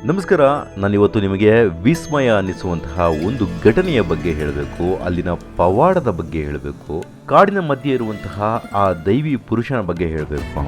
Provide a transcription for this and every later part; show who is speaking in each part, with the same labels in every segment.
Speaker 1: ನಮಸ್ಕಾರ. ನಾನಿವತ್ತು ನಿಮಗೆ ವಿಸ್ಮಯ ಅನ್ನಿಸುವಂತಹ ಒಂದು ಘಟನೆಯ ಬಗ್ಗೆ ಹೇಳಬೇಕು, ಅಲ್ಲಿನ ಪವಾಡದ ಬಗ್ಗೆ ಹೇಳಬೇಕು, ಕಾಡಿನ ಮಧ್ಯೆ ಇರುವಂತಹ ಆ ದೈವಿ ಪುರುಷನ ಬಗ್ಗೆ ಹೇಳಬೇಕು.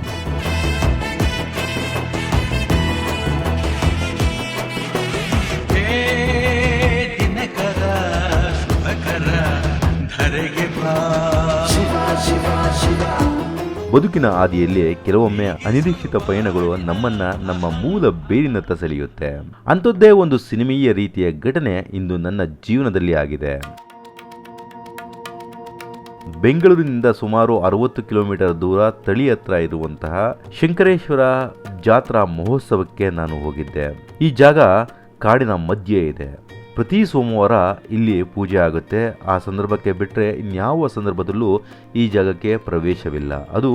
Speaker 1: ಬದುಕಿನ ಹಾದಿಯಲ್ಲಿ ಕೆಲವೊಮ್ಮೆ ಅನಿರೀಕ್ಷಿತ ಪಯಣಗಳು ನಮ್ಮನ್ನ ನಮ್ಮ ಮೂಲ ಬೇರಿನತ್ತ ಸೆಳೆಯುತ್ತೆ. ಅಂಥದ್ದೇ ಒಂದು ಸಿನಿಮೀಯ ರೀತಿಯ ಘಟನೆ ಇಂದು ನನ್ನ ಜೀವನದಲ್ಲಿ ಆಗಿದೆ. ಬೆಂಗಳೂರಿನಿಂದ ಸುಮಾರು 60 ಕಿಲೋಮೀಟರ್ ದೂರ ತಳಿ ಹತ್ರ ಇರುವಂತಹ ಶಂಕರೇಶ್ವರ ಜಾತ್ರಾ ಮಹೋತ್ಸವಕ್ಕೆ ನಾನು ಹೋಗಿದ್ದೆ. ಈ ಜಾಗ ಕಾಡಿನ ಮಧ್ಯೆ ಇದೆ. ಪ್ರತಿ ಸೋಮವಾರ ಇಲ್ಲಿ ಪೂಜೆ ಆಗುತ್ತೆ. ಆ ಸಂದರ್ಭಕ್ಕೆ ಬಿಟ್ಟರೆ ಇನ್ಯಾವ ಸಂದರ್ಭದಲ್ಲೂ ಈ ಜಾಗಕ್ಕೆ ಪ್ರವೇಶವಿಲ್ಲ. ಅದು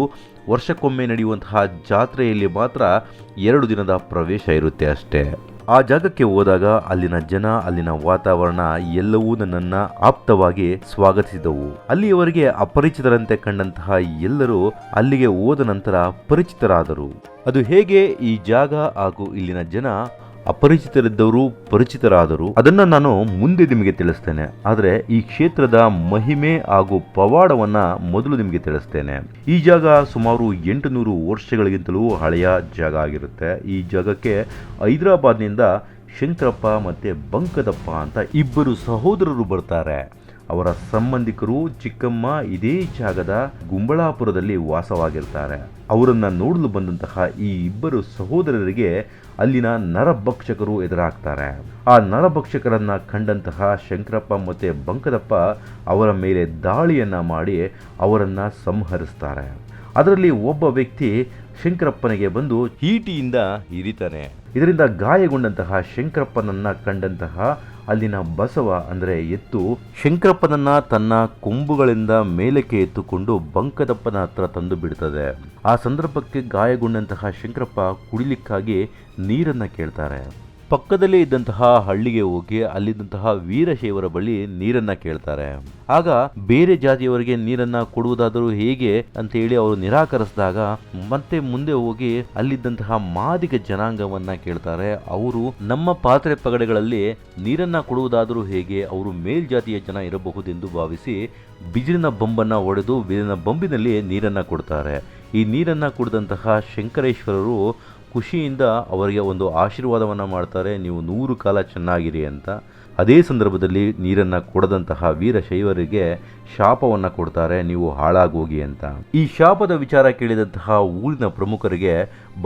Speaker 1: ವರ್ಷಕ್ಕೊಮ್ಮೆ ನಡೆಯುವಂತಹ ಜಾತ್ರೆಯಲ್ಲಿ ಮಾತ್ರ 2 ದಿನದ ಪ್ರವೇಶ ಇರುತ್ತೆ ಅಷ್ಟೇ. ಆ ಜಾಗಕ್ಕೆ ಹೋದಾಗ ಅಲ್ಲಿನ ಜನ, ಅಲ್ಲಿನ ವಾತಾವರಣ ಎಲ್ಲವೂ ನನ್ನನ್ನು ಆಪ್ತವಾಗಿ ಸ್ವಾಗತಿಸಿದವು. ಅಲ್ಲಿಯವರೆಗೆ ಅಪರಿಚಿತರಂತೆ ಕಂಡಂತಹ ಎಲ್ಲರೂ ಅಲ್ಲಿಗೆ ಹೋದ ನಂತರ ಪರಿಚಿತರಾದರು. ಅದು ಹೇಗೆ ಈ ಜಾಗ ಹಾಗೂ ಇಲ್ಲಿನ ಜನ ಅಪರಿಚಿತರಿದ್ದವರು ಪರಿಚಿತರಾದರು ಅದನ್ನು ನಾನು ಮುಂದೆ ನಿಮಗೆ ತಿಳಿಸ್ತೇನೆ. ಆದರೆ ಈ ಕ್ಷೇತ್ರದ ಮಹಿಮೆ ಹಾಗೂ ಪವಾಡವನ್ನ ಮೊದಲು ನಿಮಗೆ ತಿಳಿಸ್ತೇನೆ. ಈ ಜಾಗ ಸುಮಾರು 800 ವರ್ಷಗಳಿಗಿಂತಲೂ ಹಳೆಯ ಜಾಗ ಆಗಿರುತ್ತೆ. ಈ ಜಾಗಕ್ಕೆ ಹೈದರಾಬಾದ್ನಿಂದ ಶಂಕರಪ್ಪ ಮತ್ತೆ ಬಂಕದಪ್ಪ ಅಂತ ಇಬ್ಬರು ಸಹೋದರರು ಬರ್ತಾರೆ. ಅವರ ಸಂಬಂಧಿಕರು ಚಿಕ್ಕಮ್ಮ ಇದೇ ಜಾಗದ ಗುಂಬಳಾಪುರದಲ್ಲಿ ವಾಸವಾಗಿರ್ತಾರೆ. ಅವರನ್ನ ನೋಡಲು ಬಂದಂತಹ ಈ ಇಬ್ಬರು ಸಹೋದರರಿಗೆ ಅಲ್ಲಿನ ನರಭಕ್ಷಕರು ಎದುರಾಗ್ತಾರೆ. ಆ ನರಭಕ್ಷಕರನ್ನ ಕಂಡಂತಹ ಶಂಕರಪ್ಪ ಮತ್ತೆ ಬಂಕದಪ್ಪ ಅವರ ಮೇಲೆ ದಾಳಿಯನ್ನ ಮಾಡಿ ಅವರನ್ನ ಸಂಹರಿಸ್ತಾರೆ. ಅದರಲ್ಲಿ ಒಬ್ಬ ವ್ಯಕ್ತಿ ಶಂಕರಪ್ಪನಿಗೆ ಬಂದು ಈಟಿಯಿಂದ ಇರಿತಾನೆ. ಇದರಿಂದ ಗಾಯಗೊಂಡಂತಹ ಶಂಕರಪ್ಪನನ್ನ ಕಂಡಂತಹ ಅಲ್ಲಿನ ಬಸವ ಅಂದರೆ ಎತ್ತು ಶಂಕರಪ್ಪನನ್ನ ತನ್ನ ಕೊಂಬುಗಳಿಂದ ಮೇಲಕ್ಕೆ ಎತ್ತುಕೊಂಡು ಬಂಕದಪ್ಪನ ಹತ್ರ ತಂದು ಬಿಡ್ತದೆ. ಆ ಸಂದರ್ಭಕ್ಕೆ ಗಾಯಗೊಂಡಂತಹ ಶಂಕರಪ್ಪ ಕುಡಿಲಿಕ್ಕಾಗಿ ನೀರನ್ನ ಕೇಳ್ತಾರೆ. ಪಕ್ಕದಲ್ಲೇ ಇದ್ದಂತಹ ಹಳ್ಳಿಗೆ ಹೋಗಿ ಅಲ್ಲಿದ್ದಂತಹ ವೀರಶೈವರ ಬಳಿ ನೀರನ್ನ ಕೇಳ್ತಾರೆ. ಆಗ ಬೇರೆ ಜಾತಿಯವರಿಗೆ ನೀರನ್ನ ಕೊಡುವುದಾದರೂ ಹೇಗೆ ಅಂತ ಹೇಳಿ ಅವರು ನಿರಾಕರಿಸಿದಾಗ ಮತ್ತೆ ಮುಂದೆ ಹೋಗಿ ಅಲ್ಲಿದ್ದಂತಹ ಮಾದಿಗ ಜನಾಂಗವನ್ನ ಕೇಳ್ತಾರೆ. ಅವರು ನಮ್ಮ ಪಾತ್ರೆ ಪಗಡೆಗಳಲ್ಲಿ ನೀರನ್ನ ಕೊಡುವುದಾದರೂ ಹೇಗೆ, ಅವರು ಮೇಲ್ಜಾತಿಯ ಜನ ಇರಬಹುದೆಂದು ಭಾವಿಸಿ ಬಿದಿರಿನ ಬೊಂಬನ್ನ ಒಡೆದು ಬಿದಿರಿನ ಬೊಂಬಿನಲ್ಲಿ ನೀರನ್ನ ಕೊಡ್ತಾರೆ. ಈ ನೀರನ್ನ ಕುಡಿದಂತಹ ಶಂಕರೇಶ್ವರರು ಖುಷಿಯಿಂದ ಅವರಿಗೆ ಒಂದು ಆಶೀರ್ವಾದವನ್ನು ಮಾಡ್ತಾರೆ, ನೀವು 100 ಕಾಲ ಚೆನ್ನಾಗಿರಿ ಅಂತ. ಅದೇ ಸಂದರ್ಭದಲ್ಲಿ ನೀರನ್ನು ಕೊಡದಂತಹ ವೀರಶೈವರಿಗೆ ಶಾಪವನ್ನು ಕೊಡ್ತಾರೆ, ನೀವು ಹಾಳಾಗೋಗಿ ಅಂತ. ಈ ಶಾಪದ ವಿಚಾರ ಕೇಳಿದಂತಹ ಊರಿನ ಪ್ರಮುಖರಿಗೆ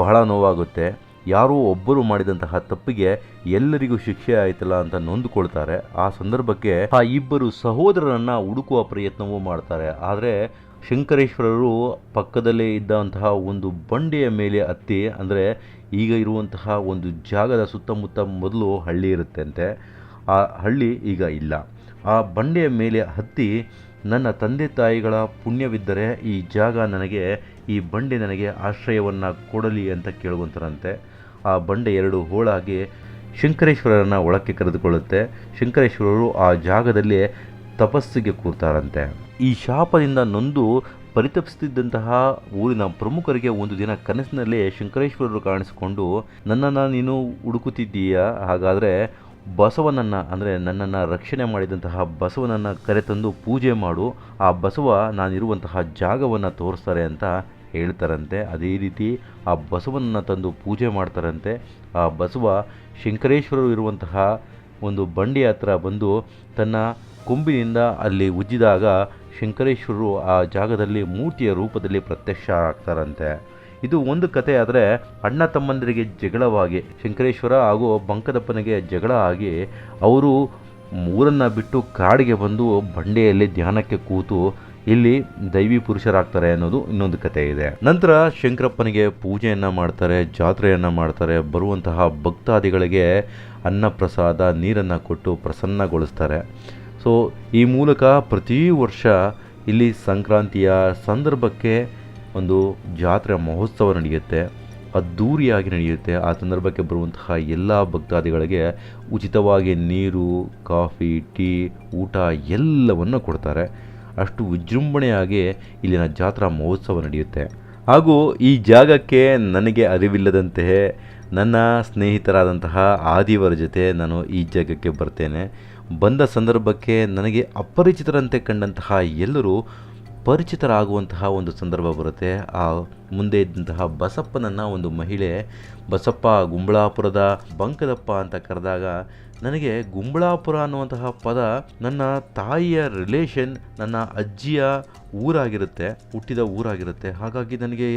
Speaker 1: ಬಹಳ ನೋವಾಗುತ್ತೆ. ಯಾರೋ ಒಬ್ಬರು ಮಾಡಿದಂತಹ ತಪ್ಪಿಗೆ ಎಲ್ಲರಿಗೂ ಶಿಕ್ಷೆ ಆಯ್ತಲ್ಲ ಅಂತ ನೊಂದುಕೊಳ್ತಾರೆ. ಆ ಸಂದರ್ಭಕ್ಕೆ ಆ ಇಬ್ಬರು ಸಹೋದರರನ್ನ ಹುಡುಕುವ ಪ್ರಯತ್ನವೂ ಮಾಡ್ತಾರೆ. ಆದರೆ ಶಂಕರೇಶ್ವರರು ಪಕ್ಕದಲ್ಲೇ ಇದ್ದಂತಹ ಒಂದು ಬಂಡೆಯ ಮೇಲೆ ಹತ್ತಿ, ಅಂದರೆ ಈಗ ಇರುವಂತಹ ಒಂದು ಜಾಗದ ಸುತ್ತಮುತ್ತ ಮೊದಲು ಹಳ್ಳಿ ಇರುತ್ತಂತೆ, ಆ ಹಳ್ಳಿ ಈಗ ಇಲ್ಲ. ಆ ಬಂಡೆಯ ಮೇಲೆ ಹತ್ತಿ ನನ್ನ ತಂದೆ ತಾಯಿಗಳ ಪುಣ್ಯವಿದ್ದರೆ ಈ ಜಾಗ ನನಗೆ, ಈ ಬಂಡೆ ನನಗೆ ಆಶ್ರಯವನ್ನು ಕೊಡಲಿ ಅಂತ ಕೇಳುವಂತರಂತೆ. ಆ ಬಂಡೆ 2 ಹೋಳಾಗಿ ಶಂಕರೇಶ್ವರರನ್ನು ಒಳಕ್ಕೆ ಕರೆದುಕೊಳ್ಳುತ್ತೆ. ಶಂಕರೇಶ್ವರರು ಆ ಜಾಗದಲ್ಲಿ ತಪಸ್ಸಿಗೆ ಕೂರ್ತಾರಂತೆ. ಈ ಶಾಪದಿಂದ ನೊಂದು ಪರಿತಪಿಸುತ್ತಿದ್ದಂತಹ ಊರಿನ ಪ್ರಮುಖರಿಗೆ ಒಂದು ದಿನ ಕನಸಿನಲ್ಲಿ ಶಂಕರೇಶ್ವರರು ಕಾಣಿಸಿಕೊಂಡು, ನನ್ನನ್ನು ನೀನು ಹುಡುಕುತ್ತಿದ್ದೀಯಾ, ಹಾಗಾದರೆ ಬಸವನನ್ನು ಅಂದರೆ ನನ್ನನ್ನು ರಕ್ಷಣೆ ಮಾಡಿದಂತಹ ಬಸವನನ್ನು ಕರೆತಂದು ಪೂಜೆ ಮಾಡು, ಆ ಬಸವ ನಾನಿರುವಂತಹ ಜಾಗವನ್ನು ತೋರಿಸ್ತಾರೆ ಅಂತ ಹೇಳ್ತಾರಂತೆ. ಅದೇ ರೀತಿ ಆ ಬಸವನನ್ನು ತಂದು ಪೂಜೆ ಮಾಡ್ತಾರಂತೆ. ಆ ಬಸವ ಶಂಕರೇಶ್ವರರು ಇರುವಂತಹ ಒಂದು ಬಂಡೆಯ ಹತ್ರ ಬಂದು ತನ್ನ ಕೊಂಬಿನಿಂದ ಅಲ್ಲಿ ಉಜ್ಜಿದಾಗ ಶಂಕರೇಶ್ವರರು ಆ ಜಾಗದಲ್ಲಿ ಮೂರ್ತಿಯ ರೂಪದಲ್ಲಿ ಪ್ರತ್ಯಕ್ಷ ಆಗ್ತಾರಂತೆ. ಇದು ಒಂದು ಕತೆ. ಆದರೆ ಅಣ್ಣ ತಮ್ಮಂದಿರಿಗೆ ಜಗಳವಾಗಿ ಶಂಕರೇಶ್ವರ ಹಾಗೂ ಬಂಕದಪ್ಪನಿಗೆ ಜಗಳ ಆಗಿ ಅವರು ಊರನ್ನು ಬಿಟ್ಟು ಕಾಡಿಗೆ ಬಂದು ಬಂಡೆಯಲ್ಲಿ ಧ್ಯಾನಕ್ಕೆ ಕೂತು ಇಲ್ಲಿ ದೈವಿ ಪುರುಷರಾಗ್ತಾರೆ ಅನ್ನೋದು ಇನ್ನೊಂದು ಕತೆ ಇದೆ. ನಂತರ ಶಂಕರಪ್ಪನಿಗೆ ಪೂಜೆಯನ್ನು ಮಾಡ್ತಾರೆ, ಜಾತ್ರೆಯನ್ನು ಮಾಡ್ತಾರೆ. ಬರುವಂತಹ ಭಕ್ತಾದಿಗಳಿಗೆ ಅನ್ನ ಪ್ರಸಾದ ನೀರನ್ನು ಕೊಟ್ಟು ಪ್ರಸನ್ನಗೊಳಿಸ್ತಾರೆ. ಸೊ ಈ ಮೂಲಕ ಪ್ರತಿ ವರ್ಷ ಇಲ್ಲಿ ಸಂಕ್ರಾಂತಿಯ ಸಂದರ್ಭಕ್ಕೆ ಒಂದು ಜಾತ್ರೆ ಮಹೋತ್ಸವ ನಡೆಯುತ್ತೆ, ಅದ್ಧೂರಿಯಾಗಿ ನಡೆಯುತ್ತೆ. ಆ ಸಂದರ್ಭಕ್ಕೆ ಬರುವಂತಹ ಎಲ್ಲ ಭಕ್ತಾದಿಗಳಿಗೆ ಉಚಿತವಾಗಿ ನೀರು, ಕಾಫಿ, ಟೀ, ಊಟ ಎಲ್ಲವನ್ನು ಕೊಡ್ತಾರೆ. ಅಷ್ಟು ವಿಜೃಂಭಣೆಯಾಗಿ ಇಲ್ಲಿನ ಜಾತ್ರಾ ಮಹೋತ್ಸವ ನಡೆಯುತ್ತೆ. ಹಾಗೂ ಈ ಜಾಗಕ್ಕೆ ನನಗೆ ಅರಿವಿಲ್ಲದಂತೆ ನನ್ನ ಸ್ನೇಹಿತರಾದಂತಹ ಆದಿಯವರ ಜೊತೆ ನಾನು ಈ ಜಾಗಕ್ಕೆ ಬರ್ತೇನೆ. ಬಂದ ಸಂದರ್ಭಕ್ಕೆ ನನಗೆ ಅಪರಿಚಿತರಂತೆ ಕಂಡಂತಹ ಎಲ್ಲರೂ ಪರಿಚಿತರಾಗುವಂತಹ ಒಂದು ಸಂದರ್ಭ ಬರುತ್ತೆ. ಆ ಮುಂದೆ ಇದ್ದಂತಹ ಬಸಪ್ಪನನ್ನು ಒಂದು ಮಹಿಳೆ ಬಸಪ್ಪ ಗುಂಬಳಾಪುರದ ಬಂಕದಪ್ಪ ಅಂತ ಕರೆದಾಗ ನನಗೆ ಗುಂಬಳಾಪುರ ಅನ್ನುವಂತಹ ಪದ ನನ್ನ ತಾಯಿಯ ರಿಲೇಷನ್, ನನ್ನ ಅಜ್ಜಿಯ ಊರಾಗಿರುತ್ತೆ, ಹುಟ್ಟಿದ ಊರಾಗಿರುತ್ತೆ. ಹಾಗಾಗಿ ನನಗೆ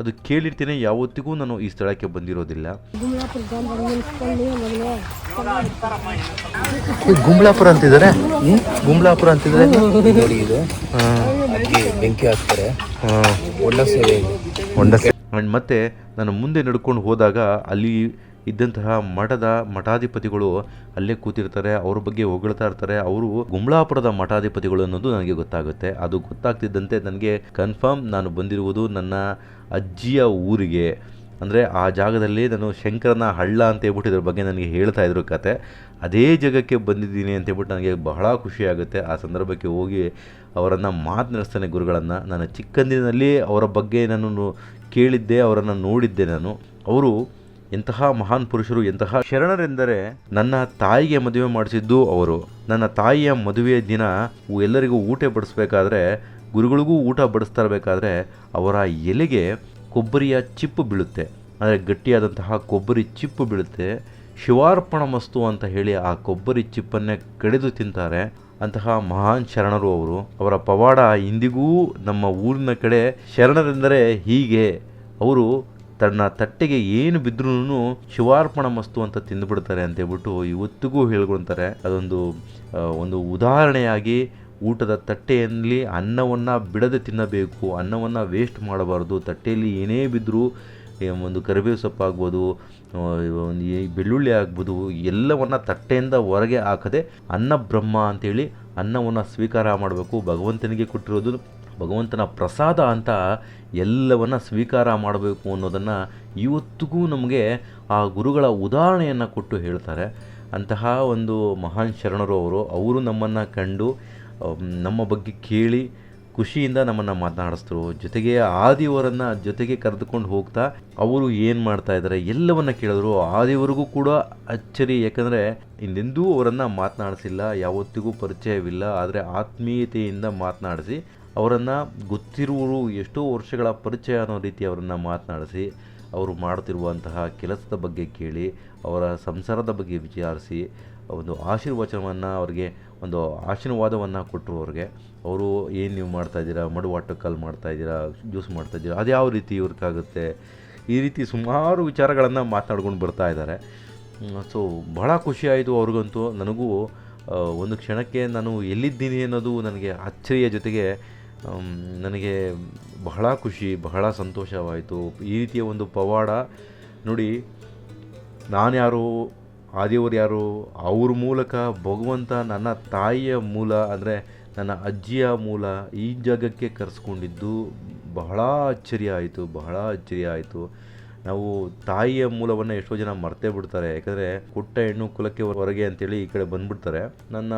Speaker 1: ಅದು ಕೇಳಿರ್ತೀನಿ, ಯಾವತ್ತಿಗೂ ನಾನು ಈ ಸ್ಥಳಕ್ಕೆ ಬಂದಿರೋದಿಲ್ಲ. ಗುಂಬಳಾಪುರ ಅಂತಿದ್ದಾರೆ, ಗುಂಬಳಾಪುರ ಅಂತಿದ್ದಾರೆ ನೋಡಿ. ಇದು ಬೆಂಕಿ ಹಾಕ್ತಾರೆ, ಮತ್ತೆ ನಾನು ಮುಂದೆ ನಡ್ಕೊಂಡು ಹೋದಾಗ ಅಲ್ಲಿ ಇದ್ದಂತಹ ಮಠಾಧಿಪತಿಗಳು ಅಲ್ಲೇ ಕೂತಿರ್ತಾರೆ, ಅವ್ರ ಬಗ್ಗೆ ಹೊಗಳ್ತಾ ಇರ್ತಾರೆ. ಅವರು ಗುಂಬಳಾಪುರದ ಮಠಾಧಿಪತಿಗಳು ಅನ್ನೋದು ನನಗೆ ಗೊತ್ತಾಗುತ್ತೆ. ಅದು ಗೊತ್ತಾಗ್ತಿದ್ದಂತೆ ನನಗೆ ಕನ್ಫರ್ಮ್ ನಾನು ಬಂದಿರುವುದು ನನ್ನ ಅಜ್ಜಿಯ ಊರಿಗೆ. ಅಂದರೆ ಆ ಜಾಗದಲ್ಲಿ ನಾನು ಶಂಕರನ ಹಳ್ಳ ಅಂತ ಹೇಳ್ಬಿಟ್ಟು ಇದ್ರ ಬಗ್ಗೆ ನನಗೆ ಹೇಳ್ತಾ ಇದ್ರು ಕತೆ. ಅದೇ ಜಾಗಕ್ಕೆ ಬಂದಿದ್ದೀನಿ ಅಂತ ಹೇಳ್ಬಿಟ್ಟು ನನಗೆ ಬಹಳ ಖುಷಿಯಾಗುತ್ತೆ. ಆ ಸಂದರ್ಭಕ್ಕೆ ಹೋಗಿ ಅವರನ್ನು ಮಾತನಾಡಿಸ್ತೇನೆ, ಗುರುಗಳನ್ನು. ನಾನು ಚಿಕ್ಕಂದಿನಲ್ಲಿ ಅವರ ಬಗ್ಗೆ ನಾನು ಕೇಳಿದ್ದೆ, ಅವರನ್ನು ನೋಡಿದ್ದೆ ನಾನು. ಅವರು ಎಂತಹ ಮಹಾನ್ ಪುರುಷರು, ಎಂತಹ ಶರಣರೆಂದರೆ ನನ್ನ ತಾಯಿಗೆ ಮದುವೆ ಮಾಡಿಸಿದ್ದು ಅವರು. ನನ್ನ ತಾಯಿಯ ಮದುವೆಯ ದಿನ ಎಲ್ಲರಿಗೂ ಊಟ ಬಡಿಸ್ಬೇಕಾದ್ರೆ, ಗುರುಗಳಿಗೂ ಊಟ ಬಡಿಸ್ತಾ ಇರಬೇಕಾದ್ರೆ ಅವರ ಎಲೆಗೆ ಕೊಬ್ಬರಿಯ ಚಿಪ್ಪು ಬೀಳುತ್ತೆ, ಅಂದರೆ ಗಟ್ಟಿಯಾದಂತಹ ಕೊಬ್ಬರಿ ಚಿಪ್ಪು ಬೀಳುತ್ತೆ. ಶಿವಾರ್ಪಣ ಮಸ್ತು ಅಂತ ಹೇಳಿ ಆ ಕೊಬ್ಬರಿ ಚಿಪ್ಪನ್ನೇ ಕಡಿದು ತಿಂತಾರೆ. ಅಂತಹ ಮಹಾನ್ ಶರಣರು ಅವರು. ಅವರ ಪವಾಡ ಇಂದಿಗೂ ನಮ್ಮ ಊರಿನ ಕಡೆ ಶರಣರೆಂದರೆ ಹೀಗೆ, ಅವರು ತನ್ನ ತಟ್ಟೆಗೆ ಏನು ಬಿದ್ರೂ ಶಿವಾರ್ಪಣ ಮಸ್ತು ಅಂತ ತಿಂದುಬಿಡ್ತಾರೆ ಅಂತೇಳ್ಬಿಟ್ಟು ಇವತ್ತಿಗೂ ಹೇಳ್ಕೊಳ್ತಾರೆ. ಒಂದು ಉದಾಹರಣೆಯಾಗಿ ಊಟದ ತಟ್ಟೆಯಲ್ಲಿ ಅನ್ನವನ್ನು ಬಿಡದೆ ತಿನ್ನಬೇಕು, ಅನ್ನವನ್ನು ವೇಸ್ಟ್ ಮಾಡಬಾರ್ದು. ತಟ್ಟೆಯಲ್ಲಿ ಏನೇ ಬಿದ್ದರೂ ಒಂದು ಕರಿಬೇವು ಸೊಪ್ಪು ಆಗ್ಬೋದು, ಒಂದು ಬೆಳ್ಳುಳ್ಳಿ ಆಗ್ಬೋದು, ಎಲ್ಲವನ್ನು ತಟ್ಟೆಯಿಂದ ಹೊರಗೆ ಹಾಕದೆ ಅನ್ನ ಬ್ರಹ್ಮ ಅಂಥೇಳಿ ಅನ್ನವನ್ನು ಸ್ವೀಕಾರ ಮಾಡಬೇಕು. ಭಗವಂತನಿಗೆ ಕೊಟ್ಟಿರೋದು ಭಗವಂತನ ಪ್ರಸಾದ ಅಂತ ಎಲ್ಲವನ್ನು ಸ್ವೀಕಾರ ಮಾಡಬೇಕು ಅನ್ನೋದನ್ನು ಇವತ್ತಿಗೂ ನಮಗೆ ಆ ಗುರುಗಳ ಉದಾಹರಣೆಯನ್ನು ಕೊಟ್ಟು ಹೇಳ್ತಾರೆ. ಅಂತಹ ಒಂದು ಮಹಾನ್ ಶರಣರು ಅವರು ನಮ್ಮನ್ನು ಕಂಡು ನಮ್ಮ ಬಗ್ಗೆ ಕೇಳಿ ಖುಷಿಯಿಂದ ನಮ್ಮನ್ನು ಮಾತನಾಡಿಸ್ತರು. ಜೊತೆಗೆ ಆದಿಯವರನ್ನು ಜೊತೆಗೆ ಕರೆದುಕೊಂಡು ಹೋಗ್ತಾ ಅವರು ಏನು ಮಾಡ್ತಾ ಇದ್ದಾರೆ ಎಲ್ಲವನ್ನು ಕೇಳಿದ್ರು. ಆದಿಯವರಿಗೂ ಕೂಡ ಅಚ್ಚರಿ, ಯಾಕಂದರೆ ಇನ್ನೆಂದೂ ಅವರನ್ನು ಮಾತನಾಡಿಸಿಲ್ಲ, ಯಾವತ್ತಿಗೂ ಪರಿಚಯವಿಲ್ಲ. ಆದರೆ ಆತ್ಮೀಯತೆಯಿಂದ ಮಾತನಾಡಿಸಿ ಅವರನ್ನು ಗೊತ್ತಿರುವರು ಎಷ್ಟೋ ವರ್ಷಗಳ ಪರಿಚಯ ಅನ್ನೋ ರೀತಿ ಅವರನ್ನು ಮಾತನಾಡಿಸಿ, ಅವರು ಮಾಡುತ್ತಿರುವಂತಹ ಕೆಲಸದ ಬಗ್ಗೆ ಕೇಳಿ, ಅವರ ಸಂಸಾರದ ಬಗ್ಗೆ ವಿಚಾರಿಸಿ, ಒಂದು ಆಶೀರ್ವಚನವನ್ನು ಅವರಿಗೆ ಒಂದು ಆಶೀರ್ವಾದವನ್ನು ಕೊಟ್ಟರು. ಅವರು ಏನು ನೀವು ಮಾಡ್ತಾಯಿದ್ದೀರಾ, ಮಡುವಾಟಕ್ಕಲ್ಲಿ ಮಾಡ್ತಾಯಿದ್ದೀರಾ, ಜ್ಯೂಸ್ ಮಾಡ್ತಾಯಿದ್ದೀರಾ, ಅದು ಯಾವ ರೀತಿ ಇವ್ರಿಗಾಗುತ್ತೆ, ಈ ರೀತಿ ಸುಮಾರು ವಿಚಾರಗಳನ್ನು ಮಾತನಾಡ್ಕೊಂಡು ಬರ್ತಾ ಇದ್ದಾರೆ. ಸೊ ಬಹಳ ಖುಷಿಯಾಯಿತು ಅವ್ರಿಗಂತೂ. ನನಗೂ ಒಂದು ಕ್ಷಣಕ್ಕೆ ನಾನು ಎಲ್ಲಿದ್ದೀನಿ ಅನ್ನೋದು ನನಗೆ ಅಚ್ಚರಿಯ ಜೊತೆಗೆ ನನಗೆ ಬಹಳ ಖುಷಿ, ಬಹಳ ಸಂತೋಷವಾಯಿತು. ಈ ರೀತಿಯ ಒಂದು ಪವಾಡ ನೋಡಿ, ನಾನು ಯಾರು, ಆದಿಯವರು ಯಾರು, ಅವ್ರ ಮೂಲಕ ಭಗವಂತ ನನ್ನ ತಾಯಿಯ ಮೂಲ ಅಂದರೆ ನನ್ನ ಅಜ್ಜಿಯ ಮೂಲ ಈ ಜಾಗಕ್ಕೆ ಕರೆಸ್ಕೊಂಡಿದ್ದು ಬಹಳ ಅಚ್ಚರಿ ಆಯಿತು. ನಾವು ತಾಯಿಯ ಮೂಲವನ್ನು ಎಷ್ಟೋ ಜನ ಮರ್ತೇ ಬಿಡ್ತಾರೆ, ಯಾಕಂದರೆ ಕೊಟ್ಟ ಹೆಣ್ಣು ಕುಲಕ್ಕೆ ಹೊರಗೆ ಅಂತೇಳಿ ಈ ಕಡೆ ಬಂದುಬಿಡ್ತಾರೆ. ನನ್ನ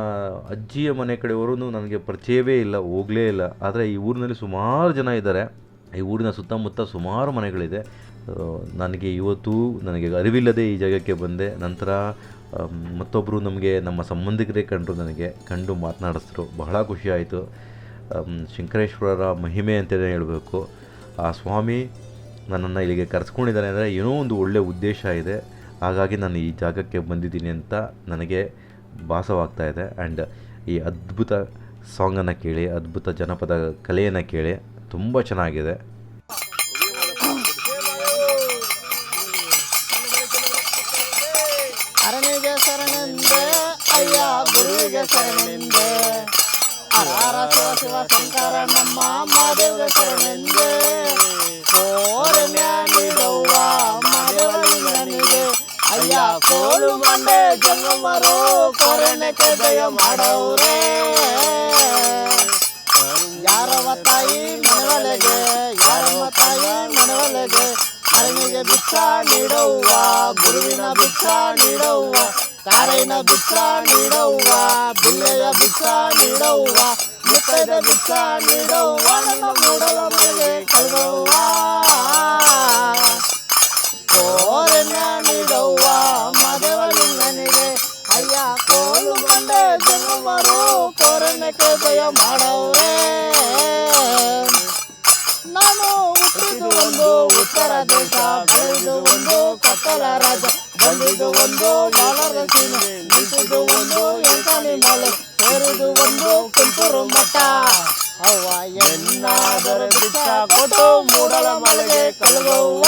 Speaker 1: ಅಜ್ಜಿಯ ಮನೆ ಕಡೆಯವರು ನನಗೆ ಪರಿಚಯವೇ ಇಲ್ಲ, ಹೋಗಲೇ ಇಲ್ಲ. ಆದರೆ ಈ ಊರಿನಲ್ಲಿ ಸುಮಾರು ಜನ ಇದ್ದಾರೆ, ಈ ಊರಿನ ಸುತ್ತಮುತ್ತ ಸುಮಾರು ಮನೆಗಳಿದೆ. ನನಗೆ ನನಗೆ ಅರಿವಿಲ್ಲದೆ ಈ ಜಾಗಕ್ಕೆ ಬಂದೆ. ನಂತರ ಮತ್ತೊಬ್ಬರು ನಮ್ಮ ಸಂಬಂಧಿಕರೇ ಕಂಡು ಮಾತನಾಡಿಸಿದ್ರು. ಬಹಳ ಖುಷಿಯಾಯಿತು. ಶಂಕರೇಶ್ವರರ ಮಹಿಮೆ ಅಂತಲೇ ಹೇಳಬೇಕು. ಆ ಸ್ವಾಮಿ ನನ್ನನ್ನು ಇಲ್ಲಿಗೆ ಕರೆಸ್ಕೊಂಡಿದ್ದಾನೆ ಅಂದರೆ ಏನೋ ಒಂದು ಒಳ್ಳೆಯ ಉದ್ದೇಶ ಇದೆ. ಹಾಗಾಗಿ ನಾನು ಈ ಜಾಗಕ್ಕೆ ಬಂದಿದ್ದೀನಿ ಅಂತ ನನಗೆ ಭಾಸವಾಗ್ತಾ ಇದೆ. ಆ್ಯಂಡ್ ಈ ಅದ್ಭುತ ಸಾಂಗನ್ನು ಕೇಳಿ, ಅದ್ಭುತ ಜನಪದ ಕಲೆಯನ್ನು ಕೇಳಿ ತುಂಬ ಚೆನ್ನಾಗಿದೆ.
Speaker 2: ಅರಣಿಗೆ ಶರಣೆಂದೆ ಅಯ್ಯ ಗುರುವಿಗೆ ಶರಣೆಂದೆ, ಹರ ಶಿವ ಶಿವ ಶಂಕರ ನಮ್ಮ ಮಾದೇವಿಗೆ ಶರಣೆಂದೆ. ಕೋರಣ್ಯ ನೀಡವ್ವ ಮಾದೇವನಿಗೆ ಅಯ್ಯ ಕೋಲು ಮಂಡೆ ಜಂಗಮರು ಕೋರಣ್ಯಕ್ಕೆ ದಯ ಮಾಡವ್ರೆ. ಯಾರವ ತಾಯಿ ಮನವಲೆಗೆ, ಯಾರವ ತಾಯಿ ಮನವಲೆಗೆ, ಅರಣಿಗೆ ಭಿಕ್ಷಾ ನೀಡವ್ವ, ಗುರುವಿನ ಭಿಕ್ಷಾ ನೀಡವ್ವ, ಕಾರೈನ ಭಿಕ್ಷಾ ನೀಡವ್ವ, ಬಿಲ್ಲೆಯ ಭಿಕ್ಷಾ ನೀಡವ್ವ, ಮುತ್ತೈದ ಭಿಕ್ಷಾ ನೀಡವ್ವ, ನನ್ನ ಮೂಡಲ ಮನೆಗೆ ಕಳೆದವ್ವ. ಕೋರನ್ನ ನೀಡವ್ವ ಮಾದೇವಲಿಂಗನಿಗೆ ಅಯ್ಯ ಕೋಲು ಬಂಡೆ ಜನ್ಮರು ಕೋರಣ್ಣಕ್ಕೆ ದಯ ಮಾಡವ್ರೆ ನಾನು ಹುಟ್ಟಿದ್ದು ಒಂದು ಉತ್ತರ ದೇಶ ಬೆಳೆದು ಒಂದು ಕತ್ತಲ ರಾಜ ಬಂದಿದ್ದು ಒಂದು ಬಾಲರ ಸೀಮೆ ನಿಂತಿದ್ದು ಒಂದು ಎಂಟನೇ ಮಲೆ ಸೇರಿದು ಒಂದು ಕುಂತೂರು ಮಠ ಅವ್ವ ಎನ್ನಾದರೂ ಭಿಕ್ಷ ಕೊಟ್ಟು ಮೂಡಲ ಮಲೆಗೆ ಕಳುಗವ್ವ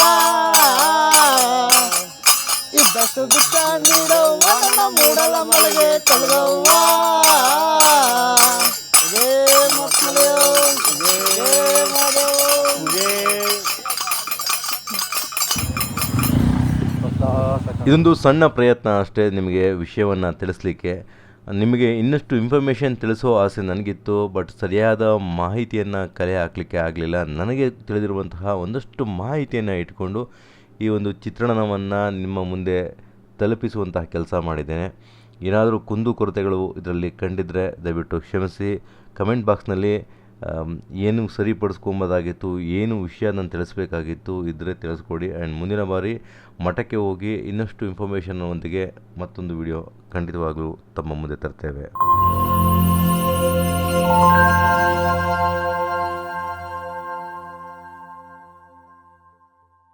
Speaker 2: ಇದ್ದಷ್ಟು ಭಿಕ್ಷ ನೀಡುವ ನನ್ನ ಮೂಡಲ ಮಲೆಗೆ ಕಳುಗವ್ವ ಇದೇ ಮಕ್ಕಳು
Speaker 1: ಇದೊಂದು ಸಣ್ಣ ಪ್ರಯತ್ನ ಅಷ್ಟೇ ನಿಮಗೆ ವಿಷಯವನ್ನು ತಿಳಿಸ್ಲಿಕ್ಕೆ. ನಿಮಗೆ ಇನ್ನಷ್ಟು ಇನ್ಫಾರ್ಮೇಷನ್ ತಿಳಿಸೋ ಆಸೆ ನನಗಿತ್ತು, ಬಟ್ ಸರಿಯಾದ ಮಾಹಿತಿಯನ್ನು ಕಲೆ ಹಾಕಲಿಕ್ಕೆ ಆಗಲಿಲ್ಲ. ನನಗೆ ತಿಳಿದಿರುವಂತಹ ಒಂದಷ್ಟು ಮಾಹಿತಿಯನ್ನು ಇಟ್ಕೊಂಡು ಈ ಒಂದು ಚಿತ್ರಣವನ್ನು ನಿಮ್ಮ ಮುಂದೆ ತಲುಪಿಸುವಂತಹ ಕೆಲಸ ಮಾಡಿದ್ದೇನೆ. ಏನಾದರೂ ಕುಂದುಕೊರತೆಗಳು ಇದರಲ್ಲಿ ಕಂಡಿದ್ದರೆ ದಯವಿಟ್ಟು ಕ್ಷಮಿಸಿ. ಕಮೆಂಟ್ ಬಾಕ್ಸ್ನಲ್ಲಿ ಏನು ಸರಿಪಡಿಸ್ಕೊಬೋದಾಗಿತ್ತು, ಏನು ವಿಷಯ ನಾನು ತಿಳಿಸ್ಬೇಕಾಗಿತ್ತು ಇದ್ದರೆ ತಿಳಿಸ್ಕೊಡಿ. ಆ್ಯಂಡ್ ಮುಂದಿನ ಬಾರಿ ಮಠಕ್ಕೆ ಹೋಗಿ ಇನ್ನಷ್ಟು ಇನ್ಫಾರ್ಮೇಷನ್ನೊಂದಿಗೆ ಮತ್ತೊಂದು ವಿಡಿಯೋ ಖಂಡಿತವಾಗಲೂ ತಮ್ಮ ಮುಂದೆ ತರ್ತೇವೆ.